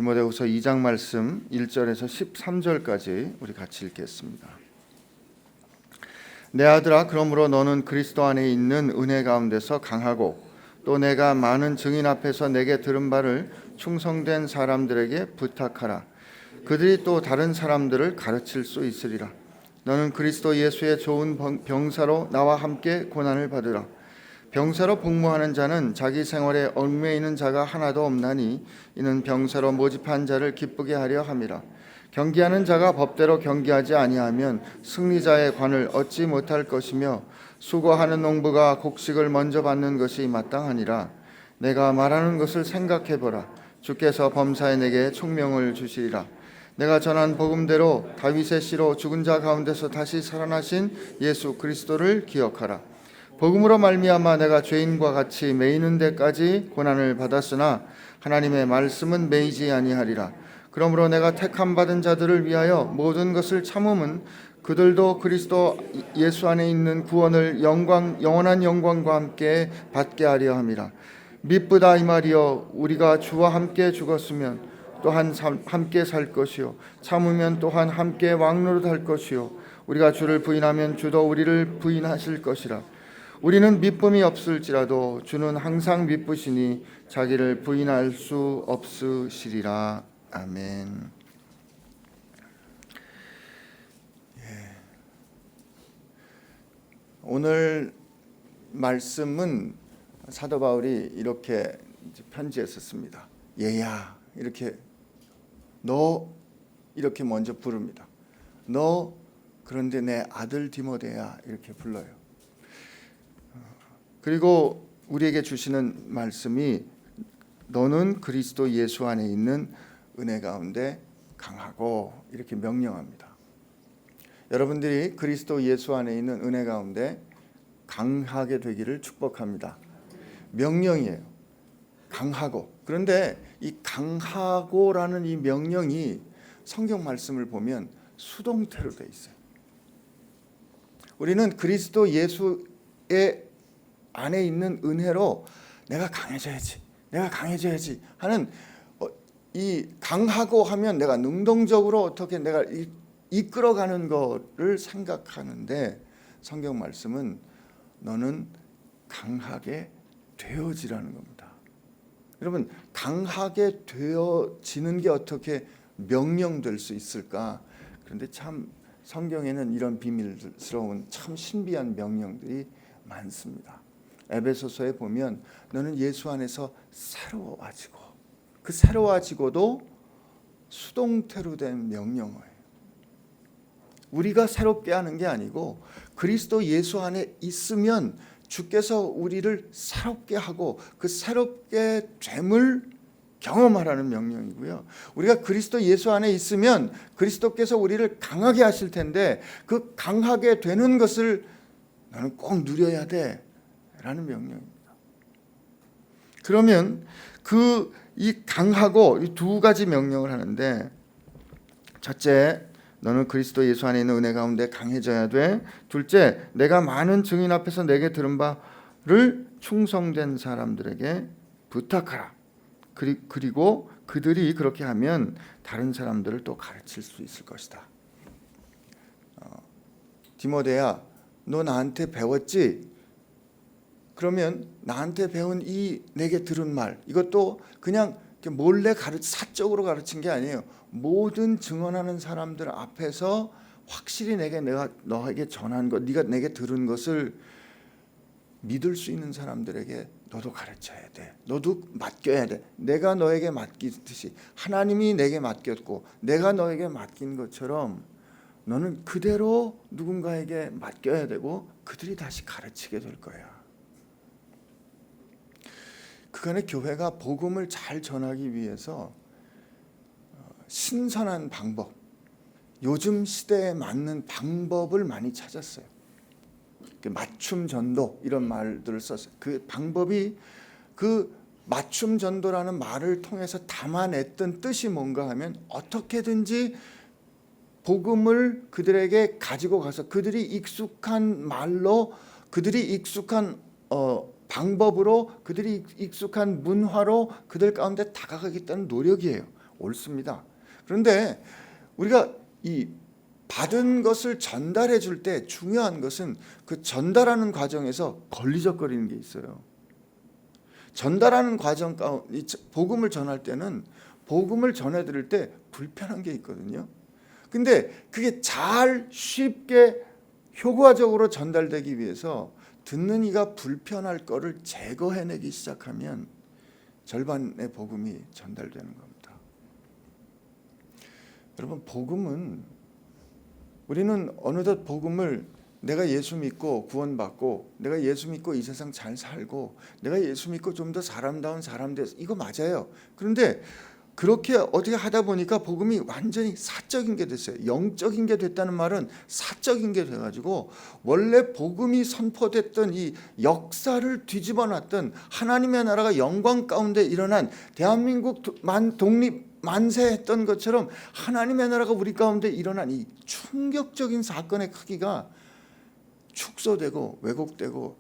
디모데후서 2장 말씀 1절에서 13절까지 우리 같이 읽겠습니다. 내 아들아, 그러므로 너는 그리스도 안에 있는 은혜 가운데서 강하고 또 내가 많은 증인 앞에서 내게 들은 바를 충성된 사람들에게 부탁하라. 그들이 또 다른 사람들을 가르칠 수 있으리라. 너는 그리스도 예수의 좋은 병사로 나와 함께 고난을 받으라. 병사로 복무하는 자는 자기 생활에 얽매이는 자가 하나도 없나니 이는 병사로 모집한 자를 기쁘게 하려 함이라. 경기하는 자가 법대로 경기하지 아니하면 승리자의 관을 얻지 못할 것이며 수고하는 농부가 곡식을 먼저 받는 것이 마땅하니라. 내가 말하는 것을 생각해보라. 주께서 범사에 내게 총명을 주시리라. 내가 전한 복음대로 다윗의 씨로 죽은 자 가운데서 다시 살아나신 예수 그리스도를 기억하라. 복음으로 말미암아 내가 죄인과 같이 매이는 데까지 고난을 받았으나 하나님의 말씀은 매이지 아니하리라. 그러므로 내가 택함 받은 자들을 위하여 모든 것을 참음은 그들도 그리스도 예수 안에 있는 구원을 영원한 영광과 함께 받게 하려 함이라. 미쁘다 이 말이여, 우리가 주와 함께 죽었으면 또한 함께 살 것이요 참으면 또한 함께 왕노릇할 것이요 우리가 주를 부인하면 주도 우리를 부인하실 것이라. 우리는 미쁨이 없을지라도 주는 항상 미쁘시니 자기를 부인할 수 없으시리라. 아멘. 오늘 말씀은 사도 바울이 이렇게 편지에 썼습니다. 얘야, 이렇게 너 이렇게 먼저 부릅니다. 너, 그런데 내 아들 디모데야, 이렇게 불러요. 그리고 우리에게 주시는 말씀이 너는 그리스도 예수 안에 있는 은혜 가운데 강하고, 이렇게 명령합니다. 여러분들이 그리스도 예수 안에 있는 은혜 가운데 강하게 되기를 축복합니다. 명령이에요. 강하고. 그런데 이 강하고라는 이 명령이 성경 말씀을 보면 수동태로 돼 있어요. 우리는 그리스도 예수의 안에 있는 은혜로 내가 강해져야지 하는, 이 강하고 하면 내가 능동적으로 어떻게 내가 이끌어가는 거를 생각하는데, 성경 말씀은 너는 강하게 되어지라는 겁니다. 여러분, 강하게 되어지는 게 어떻게 명령될 수 있을까? 그런데 참 성경에는 이런 비밀스러운 참 신비한 명령들이 많습니다. 에베소서에 보면 너는 예수 안에서 새로워지고, 그 새로워지고도 수동태로 된 명령어예요. 우리가 새롭게 하는 게 아니고 그리스도 예수 안에 있으면 주께서 우리를 새롭게 하고 그 새롭게 됨을 경험하라는 명령이고요. 우리가 그리스도 예수 안에 있으면 그리스도께서 우리를 강하게 하실 텐데 그 강하게 되는 것을 너는 꼭 누려야 돼 라는 명령입니다. 그러면 이 강하고 이 두 가지 명령을 하는데, 첫째, 너는 그리스도 예수 안에 있는 은혜 가운데 강해져야 돼. 둘째, 내가 많은 증인 앞에서 내게 들은 바를 충성된 사람들에게 부탁하라. 그리고 그들이 그렇게 하면 다른 사람들을 또 가르칠 수 있을 것이다. 디모데야, 너 나한테 배웠지? 그러면 나한테 배운 이 내게 들은 말, 이것도 그냥 몰래 사적으로 가르친 게 아니에요. 모든 증언하는 사람들 앞에서 확실히 내가 너에게 전한 것, 네가 내게 들은 것을 믿을 수 있는 사람들에게 너도 가르쳐야 돼. 너도 맡겨야 돼. 내가 너에게 맡기듯이 하나님이 내게 맡겼고 내가 너에게 맡긴 것처럼 너는 그대로 누군가에게 맡겨야 되고 그들이 다시 가르치게 될 거야. 그간의 교회가 복음을 잘 전하기 위해서 신선한 방법, 요즘 시대에 맞는 방법을 많이 찾았어요. 맞춤 전도, 이런 말들을 썼어요. 그 방법이, 그 맞춤 전도라는 말을 통해서 담아냈던 뜻이 뭔가 하면 어떻게든지 복음을 그들에게 가지고 가서 그들이 익숙한 말로, 그들이 익숙한 방법으로, 그들이 익숙한 문화로 그들 가운데 다가가겠다는 노력이에요. 옳습니다. 그런데 우리가 이 받은 것을 전달해 줄 때 중요한 것은 그 전달하는 과정에서 걸리적거리는 게 있어요. 전달하는 과정 가운데 복음을 전할 때는 복음을 전해드릴 때 불편한 게 있거든요. 근데 그게 잘 쉽게 효과적으로 전달되기 위해서 듣는 이가 불편할 거를 제거해내기 시작하면 절반의 복음이 전달되는 겁니다. 여러분, 복음은 우리는 어느덧 복음을 내가 예수 믿고 구원받고 내가 예수 믿고 이 세상 잘 살고 내가 예수 믿고 좀 더 사람다운 사람 돼서 이거 맞아요. 그런데 그렇게 어떻게 하다 보니까 복음이 완전히 사적인 게 됐어요. 영적인 게 됐다는 말은 사적인 게 돼가지고 원래 복음이 선포됐던 이 역사를 뒤집어 놨던 하나님의 나라가 영광 가운데 일어난 대한민국 독립 만세했던 것처럼 하나님의 나라가 우리 가운데 일어난 이 충격적인 사건의 크기가 축소되고 왜곡되고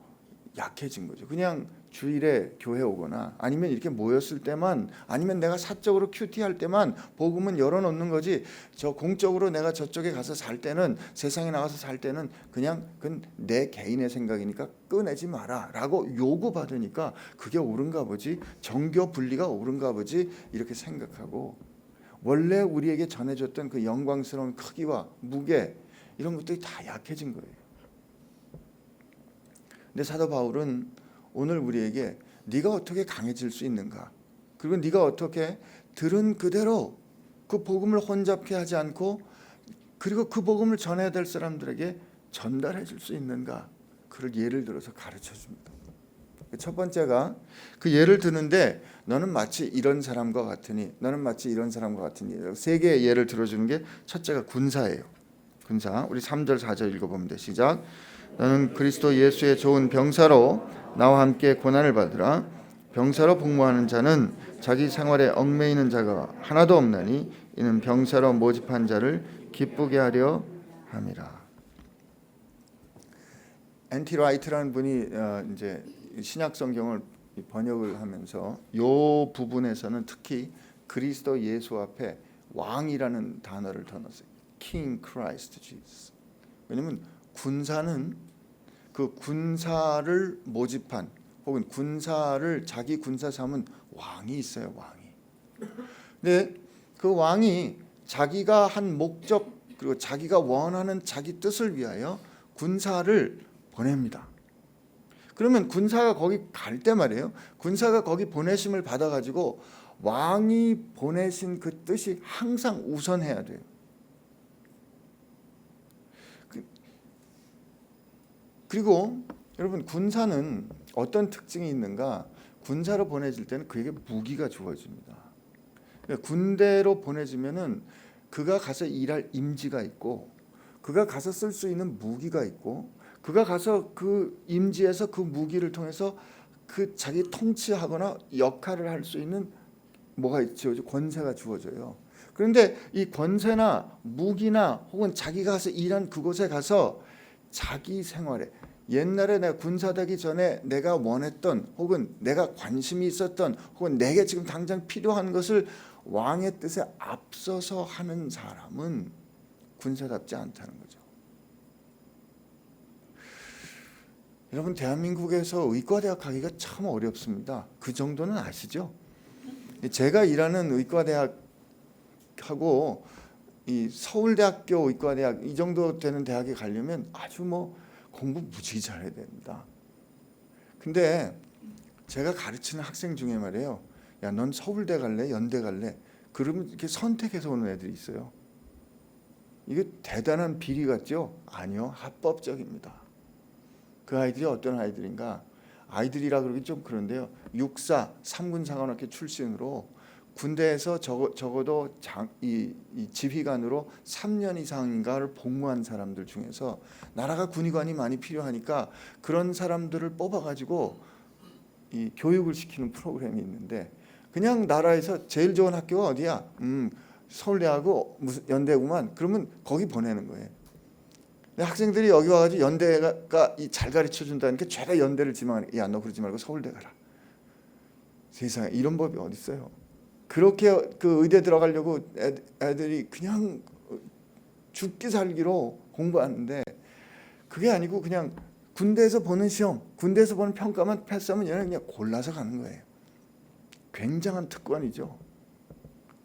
약해진 거죠. 그냥 주일에 교회 오거나 아니면 이렇게 모였을 때만 아니면 내가 사적으로 큐티할 때만 복음은 열어놓는 거지, 저 공적으로 내가 저쪽에 가서 살 때는 세상에 나가서 살 때는 그냥 그건 내 개인의 생각이니까 꺼내지 마라 라고 요구받으니까 그게 옳은가 보지, 정교 분리가 옳은가 보지 이렇게 생각하고 원래 우리에게 전해줬던 그 영광스러운 크기와 무게 이런 것들이 다 약해진 거예요. 근데 사도 바울은 오늘 우리에게 네가 어떻게 강해질 수 있는가, 그리고 네가 어떻게 들은 그대로 그 복음을 혼잡케 하지 않고 그리고 그 복음을 전해야 될 사람들에게 전달해 줄 수 있는가, 그를 예를 들어서 가르쳐 줍니다. 첫 번째가 그 예를 드는데 너는 마치 이런 사람과 같으니, 너는 마치 이런 사람과 같으니, 세 개의 예를 들어주는 게 첫째가 군사예요. 군사. 우리 3절 4절 읽어보면 돼. 시작. 너는 그리스도 예수의 좋은 병사로 나와 함께 고난을 받으라. 병사로 복무하는 자는 자기 생활에 얽매이는 자가 하나도 없나니 이는 병사로 모집한 자를 기쁘게 하려 함이라. N.T. 라이트라는 분이 이제 신약 성경을 번역을 하면서 이 부분에서는 특히 그리스도 예수 앞에 왕이라는 단어를 더 넣었어요. King Christ Jesus. 왜냐하면 군사는 그 군사를 모집한 혹은 군사를 자기 군사 삼은 왕이 있어요. 왕이. 근데 그 왕이 자기가 한 목적 그리고 자기가 원하는 자기 뜻을 위하여 군사를 보냅니다. 그러면 군사가 거기 갈 때 말이에요. 군사가 거기 보내심을 받아가지고 왕이 보내신 그 뜻이 항상 우선해야 돼요. 그리고 여러분, 군사는 어떤 특징이 있는가? 군사로 보내질 때는 그에게 무기가 주어집니다. 그러니까 군대로 보내지면은 그가 가서 일할 임지가 있고 그가 가서 쓸 수 있는 무기가 있고 그가 가서 그 임지에서 그 무기를 통해서 그 자기 통치하거나 역할을 할 수 있는 뭐가 있죠? 권세가 주어져요. 그런데 이 권세나 무기나 혹은 자기가 가서 일한 그곳에 가서 자기 생활에 옛날에 내가 군사되기 전에 내가 원했던 혹은 내가 관심이 있었던 혹은 내게 지금 당장 필요한 것을 왕의 뜻에 앞서서 하는 사람은 군사답지 않다는 거죠. 여러분, 대한민국에서 의과대학 가기가 참 어렵습니다. 그 정도는 아시죠? 제가 일하는 의과대학하고 이 서울대학교 의과대학 이 정도 되는 대학에 가려면 아주 공부 무지개 잘해야 됩니다. 근데 제가 가르치는 학생 중에 말이에요. 야, 넌 서울대 갈래? 연대 갈래? 그러면 이렇게 선택해서 오는 애들이 있어요. 이게 대단한 비리 같죠? 아니요, 합법적입니다. 그 아이들이 어떤 아이들인가? 아이들이라 그러기 좀 그런데요. 육사 3군 사관학교 출신으로 군대에서 적어도 이 지휘관으로 3년 이상인가를 복무한 사람들 중에서 나라가 군의관이 많이 필요하니까 그런 사람들을 뽑아가지고 이 교육을 시키는 프로그램이 있는데, 그냥 나라에서 제일 좋은 학교가 어디야? 서울대하고 무슨 연대구만. 그러면 거기 보내는 거예요. 학생들이 여기 와가지고 연대가 잘 가르쳐 준다니까 죄다 연대를 지망하니까 야, 너 그러지 말고 서울대 가라. 세상에 이런 법이 어디 있어요? 그렇게 그 의대 들어가려고 애들이 그냥 죽기 살기로 공부하는데 그게 아니고 그냥 군대에서 보는 시험, 군대에서 보는 평가만 패스하면 얘는 그냥 골라서 가는 거예요. 굉장한 특권이죠.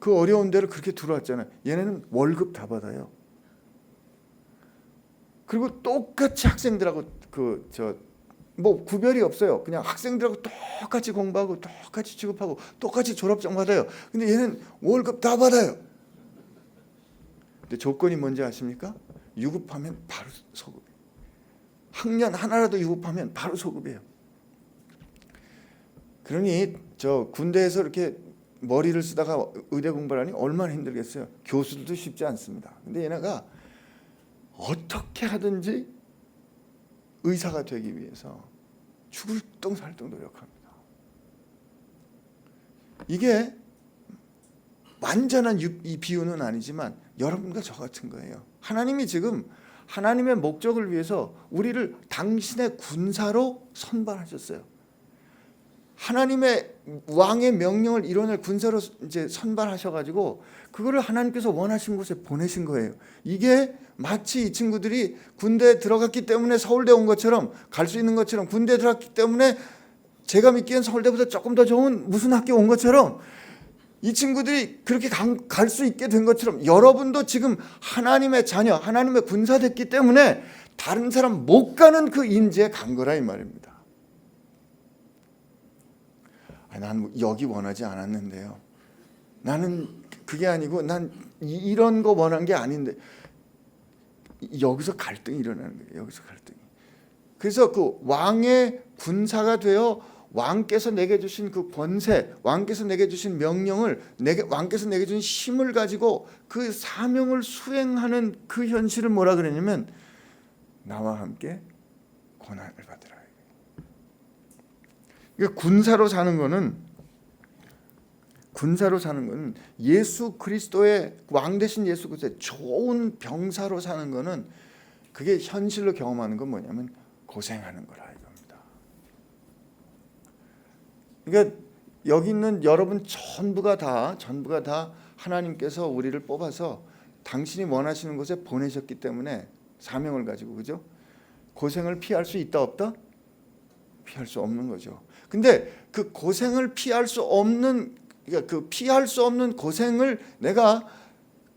그 어려운 데를 그렇게 들어왔잖아요. 얘네는 월급 다 받아요. 그리고 똑같이 학생들하고 뭐 구별이 없어요. 그냥 학생들하고 똑같이 공부하고 똑같이 취급하고 똑같이 졸업장 받아요. 근데 얘는 월급 다 받아요. 근데 조건이 뭔지 아십니까? 유급하면 바로 소급이에요. 학년 하나라도 유급하면 바로 소급이에요. 그러니 저 군대에서 이렇게 머리를 쓰다가 의대 공부를 하니 얼마나 힘들겠어요. 교수들도 쉽지 않습니다. 근데 얘네가 어떻게 하든지 의사가 되기 위해서 죽을 똥살똥 노력합니다. 이게 완전한 이 비유는 아니지만 여러분과 저 같은 거예요. 하나님이 지금 하나님의 목적을 위해서 우리를 당신의 군사로 선발하셨어요. 하나님의 왕의 명령을 이뤄낼 군사로 이제 선발하셔가지고 그거를 하나님께서 원하신 곳에 보내신 거예요. 이게 마치 이 친구들이 군대에 들어갔기 때문에 서울대 온 것처럼 갈 수 있는 것처럼 군대에 들어갔기 때문에 제가 믿기엔 서울대보다 조금 더 좋은 무슨 학교 온 것처럼 이 친구들이 그렇게 갈 수 있게 된 것처럼 여러분도 지금 하나님의 자녀, 하나님의 군사 됐기 때문에 다른 사람 못 가는 그 인재에 간 거라 이 말입니다. 난 여기 원하지 않았는데요. 나는 그게 아니고 난 이런 거 원한 게 아닌데 여기서 갈등이 일어나는 거예요. 여기서 갈등이. 그래서 그 왕의 군사가 되어 왕께서 내게 주신 그 권세, 왕께서 내게 주신 명령을 왕께서 내게 주신 힘을 가지고 그 사명을 수행하는 그 현실을 뭐라 그랬냐면 나와 함께 고난을 받으라. 군사로 사는 거는 예수 그리스도의 왕 대신 예수 그리스도의 좋은 병사로 사는 거는 그게 현실로 경험하는 건 뭐냐면 고생하는 거라 이겁니다. 그러니까 여기 있는 여러분 전부가 다 하나님께서 우리를 뽑아서 당신이 원하시는 곳에 보내셨기 때문에 사명을 가지고 그죠? 고생을 피할 수 있다 없다? 피할 수 없는 거죠. 근데 그 고생을 피할 수 없는 고생을 내가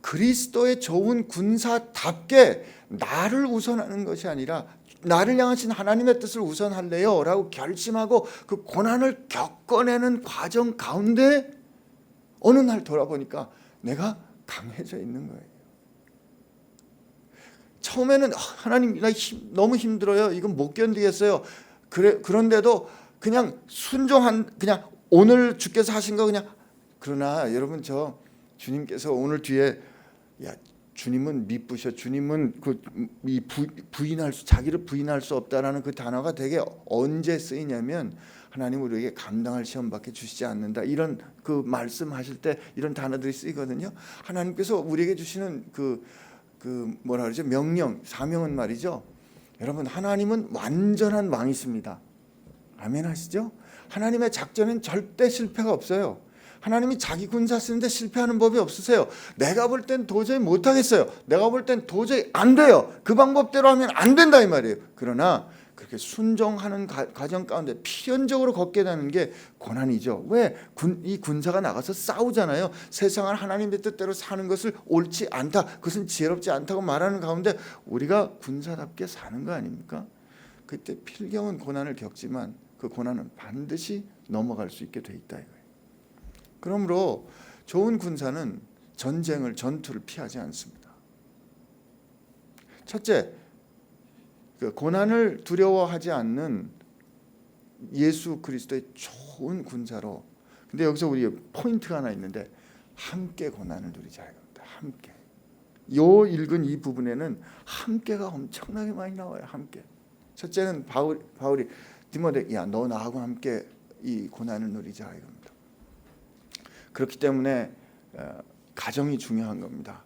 그리스도의 좋은 군사답게 나를 우선하는 것이 아니라 나를 향하신 하나님의 뜻을 우선할래요 라고 결심하고 그 고난을 겪어내는 과정 가운데 어느 날 돌아보니까 내가 강해져 있는 거예요. 처음에는 하나님 나 너무 힘들어요. 이건 못 견디겠어요. 그런데도 그냥 그냥 오늘 주께서 하신 거 그냥 그러나 여러분 저 주님께서 오늘 뒤에 주님은 미쁘셔. 주님은 자기를 부인할 수 없다라는 그 단어가 되게 언제 쓰이냐면 하나님 우리에게 감당할 시험밖에 주시지 않는다. 이런 그 말씀하실 때 이런 단어들이 쓰이거든요. 하나님께서 우리에게 주시는 그 뭐라 그러죠? 명령, 사명은 말이죠. 여러분 하나님은 완전한 왕이십니다. 아멘 하시죠? 하나님의 작전은 절대 실패가 없어요. 하나님이 자기 군사 쓰는데 실패하는 법이 없으세요. 내가 볼 땐 도저히 못하겠어요. 내가 볼 땐 도저히 안 돼요. 그 방법대로 하면 안 된다 이 말이에요. 그러나 그렇게 순종하는 과정 가운데 필연적으로 걷게 되는 게 고난이죠. 왜? 이 군사가 나가서 싸우잖아요. 세상을 하나님의 뜻대로 사는 것을 옳지 않다. 그것은 지혜롭지 않다고 말하는 가운데 우리가 군사답게 사는 거 아닙니까? 그때 필경은 고난을 겪지만 그 고난은 반드시 넘어갈 수 있게 돼 있다 이거예요. 그러므로 좋은 군사는 전투를 피하지 않습니다. 첫째, 그 고난을 두려워하지 않는 예수 그리스도의 좋은 군사로. 근데 여기서 우리 포인트가 하나 있는데 함께 고난을 누리자 이겁니다. 함께. 요 읽은 이 부분에는 함께가 엄청나게 많이 나와요. 함께. 첫째는 바울이 디모데 너 나하고 함께 이 고난을 누리자 이겁니다. 그렇기 때문에 가정이 중요한 겁니다.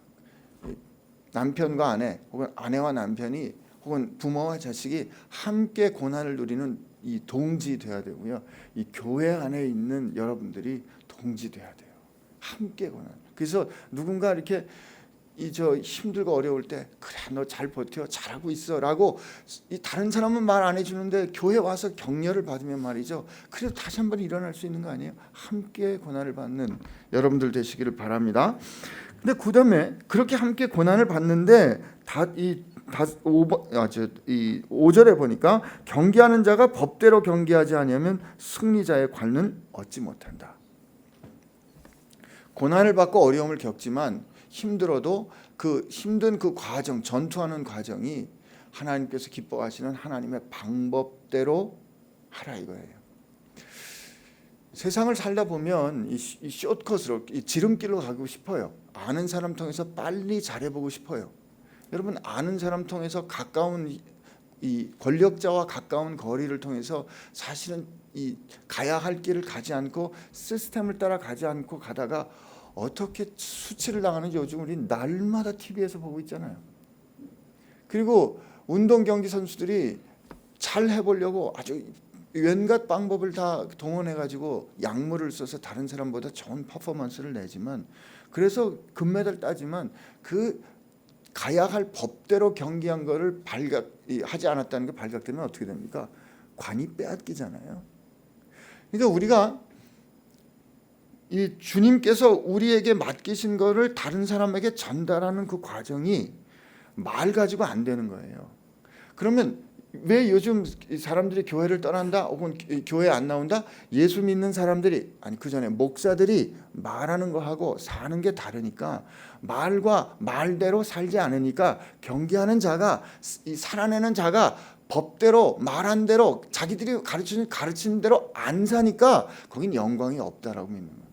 남편과 아내 혹은 아내와 남편이 혹은 부모와 자식이 함께 고난을 누리는 이 동지 돼야 되고요. 이 교회 안에 있는 여러분들이 동지 돼야 돼요. 함께 고난. 그래서 누군가 이렇게 힘들고 어려울 때 그래 너 잘 버텨 잘하고 있어라고 이 다른 사람은 말 안 해주는데 교회 와서 격려를 받으면 말이죠. 그래도 다시 한번 일어날 수 있는 거 아니에요? 함께 고난을 받는 여러분들 되시기를 바랍니다. 근데 그다음에 그렇게 함께 고난을 받는데 이 5절에 보니까 경계하는 자가 법대로 경계하지 아니하면 승리자의 관은 얻지 못한다. 고난을 받고 어려움을 겪지만 힘들어도 그 힘든 그 과정, 전투하는 과정이 하나님께서 기뻐하시는 하나님의 방법대로 하라 이거예요. 세상을 살다 보면 이 숏컷으로 이 지름길로 가고 싶어요. 아는 사람 통해서 빨리 잘해보고 싶어요. 여러분 아는 사람 통해서 가까운 이 권력자와 가까운 거리를 통해서 사실은 이 가야 할 길을 가지 않고 시스템을 따라 가지 않고 가다가 어떻게 수치를 당하는지 요즘 우리 날마다 TV에서 보고 있잖아요. 그리고 운동 경기 선수들이 잘 해보려고 아주 온갖 방법을 다 동원해가지고 약물을 써서 다른 사람보다 좋은 퍼포먼스를 내지만 그래서 금메달 따지만 그 가야 할 법대로 경기한 거를 하지 않았다는 게 발각되면 어떻게 됩니까? 관이 빼앗기잖아요. 그러니까 우리가 이 주님께서 우리에게 맡기신 거를 다른 사람에게 전달하는 그 과정이 말 가지고 안 되는 거예요. 그러면 왜 요즘 사람들이 교회를 떠난다 혹은 교회 안 나온다? 예수 믿는 사람들이 아니 그 전에 목사들이 말하는 거하고 사는 게 다르니까 말과 말대로 살지 않으니까 경계하는 자가 살아내는 자가 법대로 말한 대로 자기들이 가르치는 대로 안 사니까 거긴 영광이 없다라고 믿는 거예요.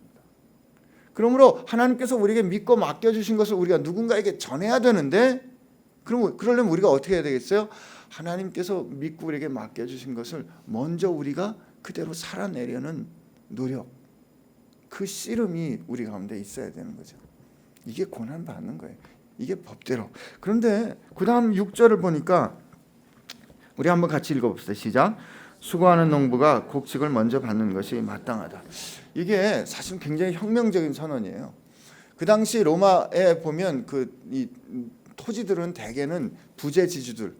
그러므로 하나님께서 우리에게 믿고 맡겨주신 것을 우리가 누군가에게 전해야 되는데 그러려면 우리가 어떻게 해야 되겠어요? 하나님께서 믿고 우리에게 맡겨주신 것을 먼저 우리가 그대로 살아내려는 노력, 그 씨름이 우리 가운데 있어야 되는 거죠. 이게 고난받는 거예요. 이게 법대로. 그런데 그 다음 6절을 보니까 우리 한번 같이 읽어봅시다. 시작. 수고하는 농부가 곡식을 먼저 받는 것이 마땅하다. 이게 사실 굉장히 혁명적인 선언이에요. 그 당시 로마에 보면 이 토지들은 대개는 부재지주들,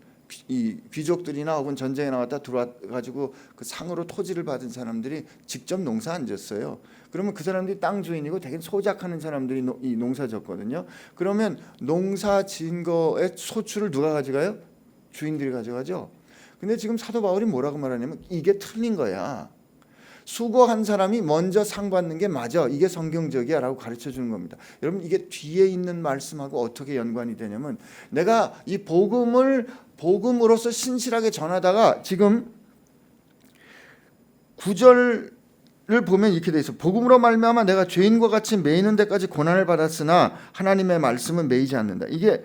이 귀족들이나 혹은 전쟁에 나갔다 들어와가지고 그 상으로 토지를 받은 사람들이 직접 농사 안 졌어요. 그러면 그 사람들이 땅 주인이고 대개 소작하는 사람들이 이 농사 졌거든요. 그러면 농사 지은 거의 소출을 누가 가져가요? 주인들이 가져가죠. 근데 지금 사도 바울이 뭐라고 말하냐면 이게 틀린 거야. 수고한 사람이 먼저 상 받는 게 맞아. 이게 성경적이야 라고 가르쳐 주는 겁니다. 여러분 이게 뒤에 있는 말씀하고 어떻게 연관이 되냐면 내가 이 복음으로서 신실하게 전하다가 지금 9절을 보면 이렇게 돼 있어. 복음으로 말미암아 내가 죄인과 같이 매이는 데까지 고난을 받았으나 하나님의 말씀은 매이지 않는다. 이게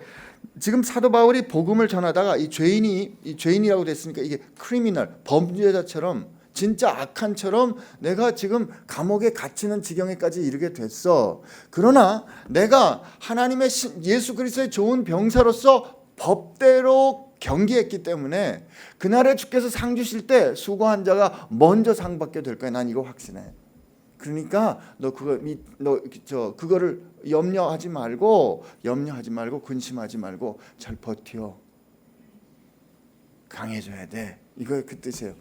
지금 사도 바울이 복음을 전하다가 이 죄인이라고 됐으니까 이게 크리미널 범죄자처럼 진짜 악한처럼 내가 지금 감옥에 갇히는 지경에까지 이르게 됐어. 그러나 내가 하나님의 예수 그리스도의 좋은 병사로서 법대로 경계했기 때문에 그날에 주께서 상 주실 때 수고한 자가 먼저 상 받게 될 거야. 난 이거 확신해. 그러니까 그거를 염려하지 말고 근심하지 말고 잘 버텨. 강해져야 돼. 이거 그 뜻이에요.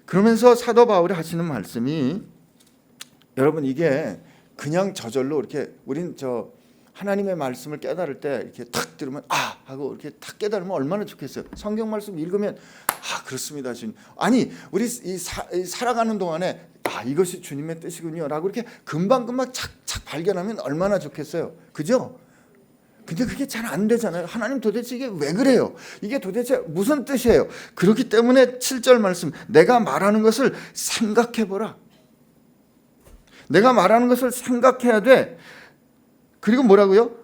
그러면서 사도 바울이 하시는 말씀이 여러분 이게 그냥 저절로 이렇게 우린 하나님의 말씀을 깨달을 때 이렇게 탁 들으면 아 하고 이렇게 탁 깨달으면 얼마나 좋겠어요. 성경 말씀 읽으면 아 그렇습니다 주님. 아니 우리 살아가는 동안에 아 이것이 주님의 뜻이군요라고 이렇게 금방금방 착착 발견하면 얼마나 좋겠어요. 그죠? 근데 그게 잘 안 되잖아요. 하나님 도대체 이게 왜 그래요? 이게 도대체 무슨 뜻이에요? 그렇기 때문에 7절 말씀 내가 말하는 것을 생각해보라. 내가 말하는 것을 생각해야 돼. 그리고 뭐라고요?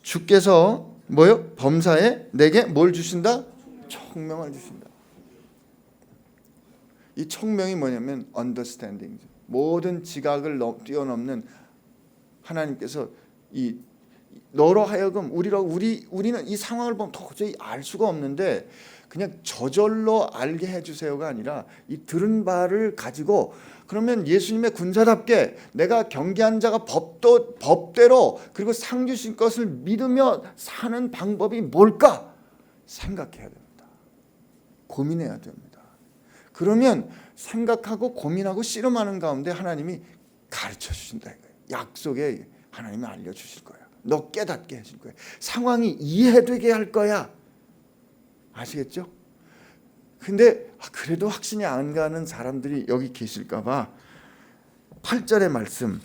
주께서 뭐요? 범사에 내게 뭘 주신다? 총명을 주신다. 이 총명이 뭐냐면 understanding. 모든 지각을 뛰어넘는 하나님께서 너로 하여금 우리는 이 상황을 보면 도저히 알 수가 없는데 그냥 저절로 알게 해주세요가 아니라 이 들은 바를 가지고 그러면 예수님의 군사답게 내가 경계한 자가 법대로 그리고 상 주신 것을 믿으며 사는 방법이 뭘까 생각해야 됩니다. 고민해야 됩니다. 그러면 생각하고 고민하고 씨름하는 가운데 하나님이 가르쳐 주신다 이거예요. 약속에 하나님이 알려주실 거예요. 너 깨닫게 해줄 거예요. 상황이 이해되게 할 거야. 아시겠죠? 근데 그래도 확신이 안 가는 사람들이 여기 계실까 봐 8절의 말씀,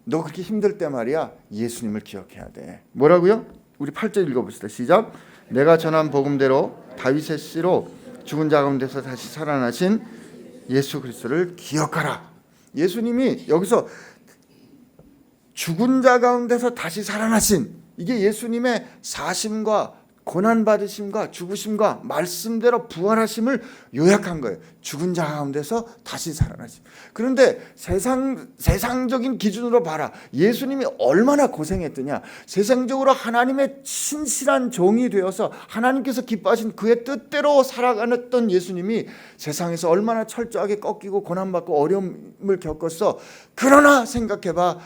너 그렇게 힘들 때 말이야 예수님을 기억해야 돼. 뭐라고요? 우리 8절 읽어봅시다. 시작. 내가 전한 복음대로 다윗의 씨로 죽은 자 가운데서 다시 살아나신 예수 그리스도를 기억하라. 예수님이 여기서 죽은 자 가운데서 다시 살아나신, 이게 예수님의 사심과 고난받으심과 죽으심과 말씀대로 부활하심을 요약한 거예요. 죽은 자 가운데서 다시 살아나심. 그런데 세상적인 기준으로 봐라. 예수님이 얼마나 고생했더냐. 세상적으로 하나님의 신실한 종이 되어서 하나님께서 기뻐하신 그의 뜻대로 살아가던 예수님이 세상에서 얼마나 철저하게 꺾이고 고난받고 어려움을 겪었어. 그러나 생각해봐.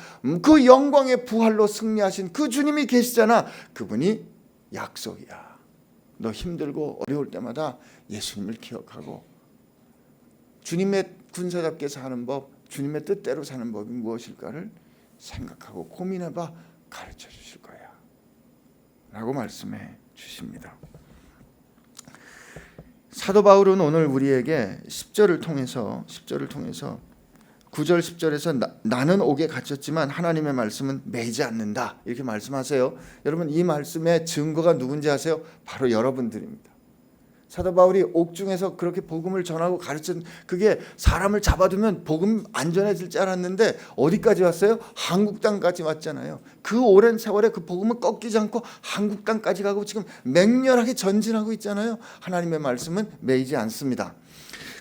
그 영광의 부활로 승리하신 그 주님이 계시잖아. 그분이 약속이야. 너 힘들고 어려울 때마다 예수님을 기억하고 주님의 군사답게 사는 법, 주님의 뜻대로 사는 법이 무엇일까를 생각하고 고민해봐. 가르쳐 주실 거야 라고 말씀해 주십니다. 사도 바울은 오늘 우리에게 10절을 통해서 9절 10절에서 나는 옥에 갇혔지만 하나님의 말씀은 매이지 않는다 이렇게 말씀하세요. 여러분 이 말씀의 증거가 누군지 아세요? 바로 여러분들입니다. 사도 바울이 옥중에서 그렇게 복음을 전하고 가르친, 그게 사람을 잡아두면 복음 안 전해질 줄 알았는데 어디까지 왔어요? 한국 땅까지 왔잖아요. 그 오랜 세월에 그 복음은 꺾이지 않고 한국 땅까지 가고 지금 맹렬하게 전진하고 있잖아요. 하나님의 말씀은 매이지 않습니다.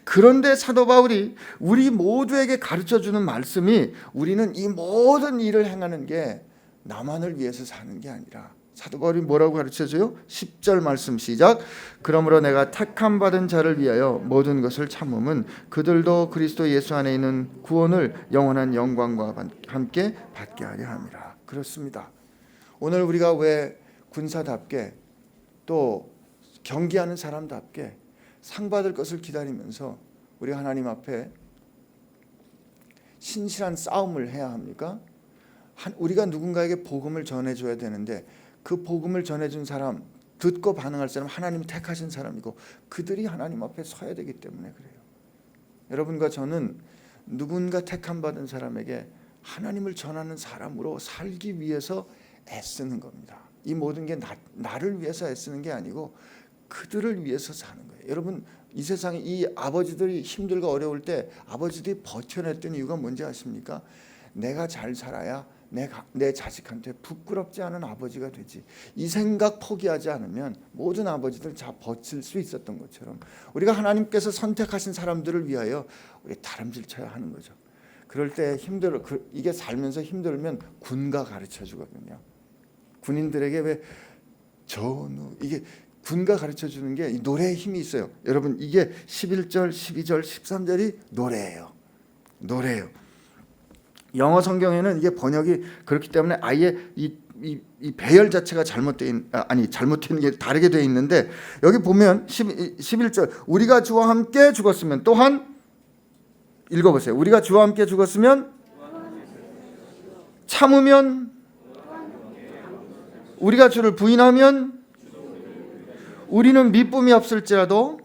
그런데 사도 바울이 우리 모두에게 가르쳐주는 말씀이 우리는 이 모든 일을 행하는 게 나만을 위해서 사는 게 아니라, 사도 바울이 뭐라고 가르쳐줘요? 10절 말씀 시작. 그러므로 내가 택함 받은 자를 위하여 모든 것을 참음은 그들도 그리스도 예수 안에 있는 구원을 영원한 영광과 함께 받게 하려 함이라. 그렇습니다. 오늘 우리가 왜 군사답게 또 경기하는 사람답게 상 받을 것을 기다리면서 우리 하나님 앞에 신실한 싸움을 해야 합니까? 우리가 누군가에게 복음을 전해줘야 되는데 그 복음을 전해준 사람, 듣고 반응할 사람 하나님이 택하신 사람이고 그들이 하나님 앞에 서야 되기 때문에 그래요. 여러분과 저는 누군가 택함 받은 사람에게 하나님을 전하는 사람으로 살기 위해서 애쓰는 겁니다. 이 모든 게 나를 위해서 애쓰는 게 아니고 그들을 위해서 사는 거예요. 여러분 이 세상에 이 아버지들이 힘들고 어려울 때 아버지들이 버텨냈던 이유가 뭔지 아십니까? 내가 잘 살아야 내 자식한테 부끄럽지 않은 아버지가 되지. 이 생각 포기하지 않으면 모든 아버지들 다 버틸 수 있었던 것처럼 우리가 하나님께서 선택하신 사람들을 위하여 우리 다름질 쳐야 하는 거죠. 그럴 때 이게 살면서 힘들면 군가 가르쳐 주거든요. 군인들에게 왜 전우 이게 군가 가르쳐 주는 게 노래에 힘이 있어요. 여러분 이게 11절, 12절, 13절이 노래예요. 영어 성경에는 이게 번역이 그렇기 때문에 아예 이 배열 자체가 잘못된 게 다르게 되어 있는데 여기 보면 11절 우리가 주와 함께 죽었으면 또한 읽어보세요. 우리가 주와 함께 죽었으면 참으면 우리가 주를 부인하면 우리는 미쁨이 없을지라도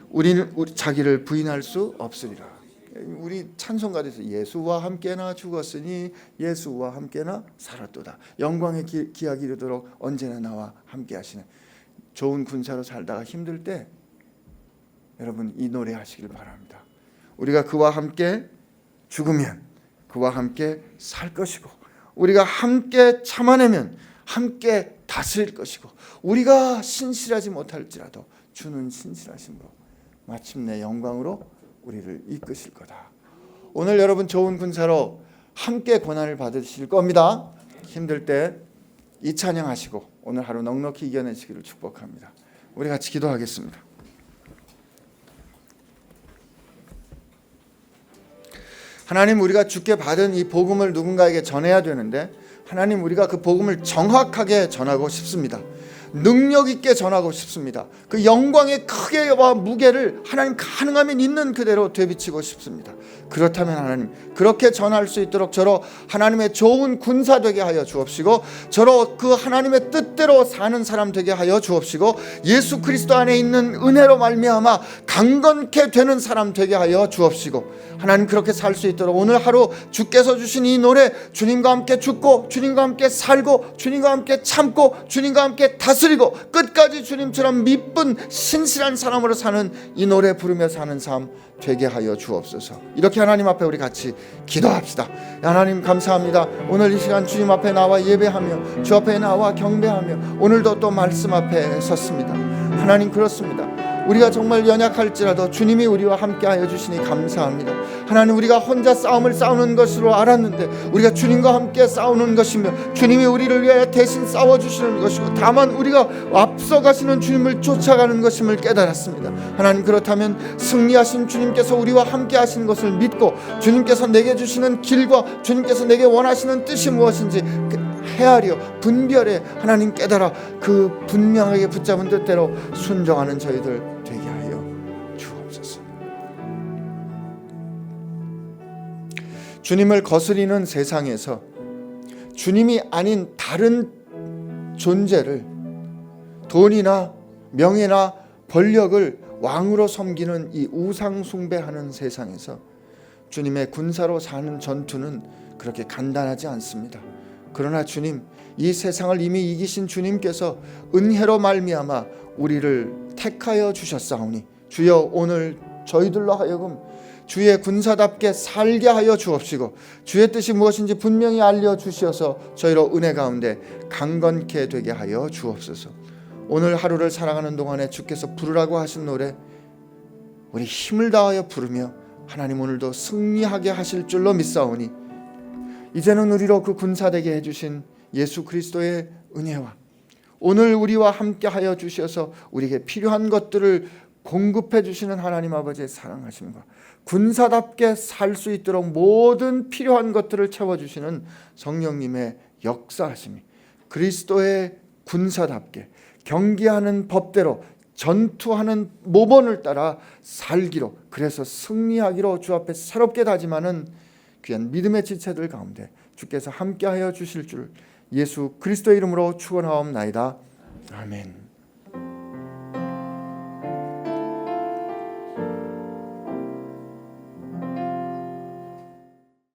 우리는 자기를 부인할 수 없으리라. 우리 찬송가에서 예수와 함께나 죽었으니 예수와 함께나 살았도다. 영광의 기약이 이르도록 언제나 나와 함께 하시는 좋은 군사로 살다가 힘들 때 여러분 이 노래 하시길 바랍니다. 우리가 그와 함께 죽으면 그와 함께 살 것이고 우리가 함께 참아내면 함께 다스릴 것이고 우리가 신실하지 못할지라도 주는 신실하심으로 마침내 영광으로 우리를 이끄실 거다. 오늘 여러분 좋은 군사로 함께 고난을 받으실 겁니다. 힘들 때 이 찬양하시고 오늘 하루 넉넉히 이겨내시기를 축복합니다. 우리 같이 기도하겠습니다. 하나님, 우리가 주께 받은 이 복음을 누군가에게 전해야 되는데 하나님, 우리가 그 복음을 정확하게 전하고 싶습니다. 능력 있게 전하고 싶습니다. 그 영광의 크기와 무게를 하나님 가능하면 있는 그대로 되비치고 싶습니다. 그렇다면 하나님, 그렇게 전할 수 있도록 저로 하나님의 좋은 군사 되게 하여 주옵시고, 저로 그 하나님의 뜻대로 사는 사람 되게 하여 주옵시고, 예수 그리스도 안에 있는 은혜로 말미암아 강건케 되는 사람 되게 하여 주옵시고, 하나님 그렇게 살 수 있도록 오늘 하루 주께서 주신 이 노래, 주님과 함께 죽고 주님과 함께 살고 주님과 함께 참고 주님과 함께 다스리고 끝까지 주님처럼 미쁜 신실한 사람으로 사는 이 노래 부르며 사는 삶 되게 하여 주옵소서. 이렇게 하나님 앞에 우리 같이 기도합시다. 하나님 감사합니다. 오늘 이 시간 주님 앞에 나와 예배하며 주 앞에 나와 경배하며 오늘도 또 말씀 앞에 섰습니다. 하나님, 그렇습니다. 우리가 정말 연약할지라도 주님이 우리와 함께하여 주시니 감사합니다. 하나님, 우리가 혼자 싸움을 싸우는 것으로 알았는데 우리가 주님과 함께 싸우는 것이며 주님이 우리를 위하여 대신 싸워주시는 것이고 다만 우리가 앞서가시는 주님을 쫓아가는 것임을 깨달았습니다. 하나님, 그렇다면 승리하신 주님께서 우리와 함께 하시는 것을 믿고 주님께서 내게 주시는 길과 주님께서 내게 원하시는 뜻이 무엇인지 헤아려 분별해 하나님 깨달아 그 분명하게 붙잡은 뜻대로 순종하는 저희들 되게 하여 주옵소서. 주님을 거스리는 세상에서 주님이 아닌 다른 존재를, 돈이나 명예나 권력을 왕으로 섬기는 이 우상 숭배하는 세상에서 주님의 군사로 사는 전투는 그렇게 간단하지 않습니다. 그러나 주님, 이 세상을 이미 이기신 주님께서 은혜로 말미암아 우리를 택하여 주셨사오니 주여, 오늘 저희들로 하여금 주의 군사답게 살게 하여 주옵시고 주의 뜻이 무엇인지 분명히 알려주시어서 저희로 은혜 가운데 강건케 되게 하여 주옵소서. 오늘 하루를 살아가는 동안에 주께서 부르라고 하신 노래 우리 힘을 다하여 부르며 하나님 오늘도 승리하게 하실 줄로 믿사오니 이제는 우리로 그 군사되게 해주신 예수 그리스도의 은혜와 오늘 우리와 함께 하여 주셔서 우리에게 필요한 것들을 공급해 주시는 하나님 아버지의 사랑하심과 군사답게 살 수 있도록 모든 필요한 것들을 채워주시는 성령님의 역사하심이 그리스도의 군사답게 경계하는 법대로 전투하는 모본을 따라 살기로, 그래서 승리하기로 주 앞에 새롭게 다짐하는 귀한 믿음의 지체들 가운데 주께서 함께하여 주실 줄 예수 그리스도의 이름으로 축원하옵나이다. 아멘.